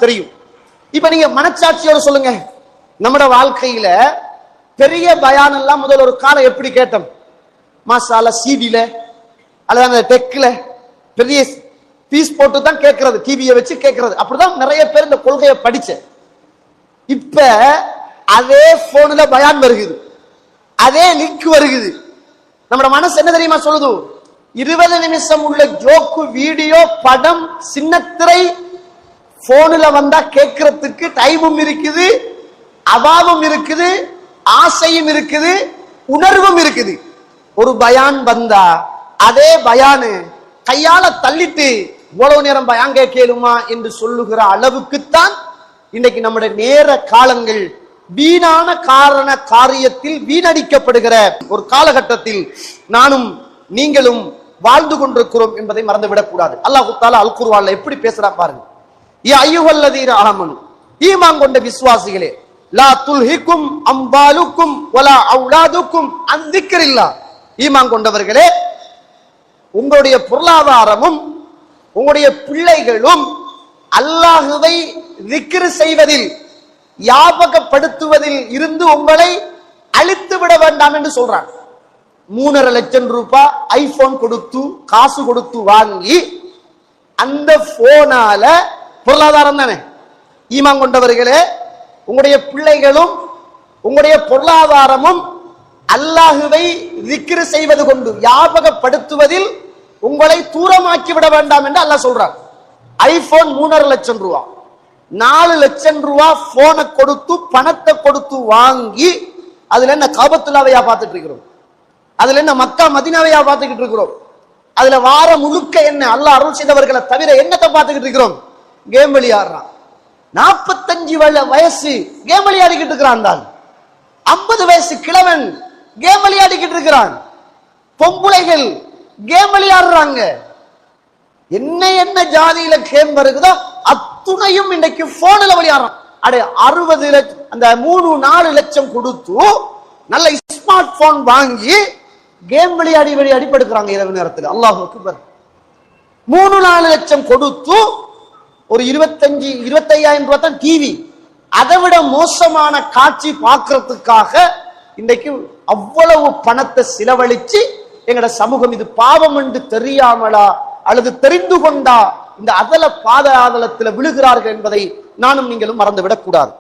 தெரியும். இப்ப நீங்க மனச்சாட்சியோட சொல்லுங்க, நம்மட வாழ்க்கையில பெரிய பயான் எல்லாம் முதல் ஒரு காலம் எப்படி கேட்டோம்? மாசால சிடில அல்லது அந்த டெக்ல பெரிய பீஸ் போட்டு தான் கேட்கறது, டிவியை வச்சு கேட்கறது. அப்படிதான் நிறைய பேர் இந்த கொள்கையை படிச்ச. இப்ப அதே போன்ல பயான் வருகுது, அதே லிங்க் வருகுது. நம்ம மனசு என்ன தெரியுமா சொல்லுது? 20 நிமிஷம் உள்ள ஜோக்கு வீடியோ படம் சின்னத்திரை போன்ல வந்தா கேட்கறதுக்கு டைமும் இருக்குது, அபாவம் இருக்குது, ஆசையும் இருக்குது, உணர்வும் இருக்குது. ஒரு பயான் வந்தா அதே பயானு கையால தள்ளிட்டு இவ்வளவு நேரம் பயான் கேட்கலுமா என்று சொல்லுகிற அளவுக்குத்தான் இன்னைக்கு நம்முடைய நேர காலங்கள் வீணான காரண காரியத்தில் வீணடிக்கப்படுகிற ஒரு காலகட்டத்தில் நானும் நீங்களும் வாழ்ந்து கொண்டிருக்கிறோம் என்பதை மறந்துவிடக் கூடாது. அல்லாஹ் தஆலா அல் குர்ஆன்ல எப்படி பேசுறான் பாருங்க. யா அய்யுஹல்லதீன ஆமனு, ஈமான் கொண்ட விசுவாசிகளே, லா துல்ஹிக்கும் அம்வாலுக்கும் வலா அவுலாதுக்கும் அன் திக்ரில்லாஹ், ஈமான் கொண்டவர்களே, உங்களுடைய பொருளாதாரமும் உங்களுடைய பிள்ளைகளும் அல்லாஹுவை திக்ர் செய்வதில் ஞாபகப்படுத்துவதில் இருந்து உங்களை அழித்து விட வேண்டாம் என்று சொல்றான். 3.5 லட்சம் ரூபாய் ஐபோன் கொடுத்து காசு கொடுத்து வாங்கி அந்த போனால பொருளாதாரம் தானே. ஈமான் கொண்டவர்களே, உங்களுடைய பிள்ளைகளும் உங்களுடைய பொருளாதாரமும் அல்லாஹுவை திக்ர் செய்வது கொண்டு ஞாபகப்படுத்துவதில் உங்களை தூரமாக்கி விட வேண்டாம் என்று அல்லாஹ் சொல்றான். ஐபோன் 3.5 லட்சம் ரூபாய், 4 லட்சம் ரூபாய் போனை கொடுத்து பணத்தை கொடுத்து வாங்கி அதுல என்ன காபத்துல்லாவையா பார்த்துட்டு இருக்கிறோம், அதுல என்ன மக்கா மதீனாவையா பார்த்துக்கிட்டு இருக்கிறோம், அதுல வார முழுக்க என்ன அல்லாஹ் அருள் செய்தவர்களை தவிர என்னத்தை பார்த்துக்கிட்டு இருக்கிறோம்? கேம் விளையாடுறான். 45 வயசு கேம் விளையாடிக்கிட்டு இருக்கிறான். 50 வயசு கிழவன் கேம் விளையாடிக்கிட்டு இருக்கிறான். பொம்புளைகள் கேம் விளையாடுறாங்க. என்ன என்ன ஜாதியில கேம் வருகுதோ அத்துணையும் இன்னைக்கு போன்ல விளையாடுறான். அடே 60 லட்சம் அந்த 3-4 லட்சம் கொடுத்து நல்ல ஸ்மார்ட் போன் வாங்கி கேம் விளையாடி படுக்கிறாங்க இரவு நேரத்தில். அல்லாஹ் அக்பர். 3-4 லட்சம் கொடுத்து ஒரு 25,000 ரூபாய் தான் டிவி. அதை விட மோசமான காட்சி பார்க்கறதுக்காக இன்றைக்கு அவ்வளவு பணத்தை செலவழிச்சு எங்கட சமூகம் இது பாவம் என்று தெரியாமலா அல்லது தெரிந்து கொண்டா இந்த அதல பாதாளத்தில் விழுகிறார்கள் என்பதை நானும் நீங்களும் மறந்துவிடக் கூடாது.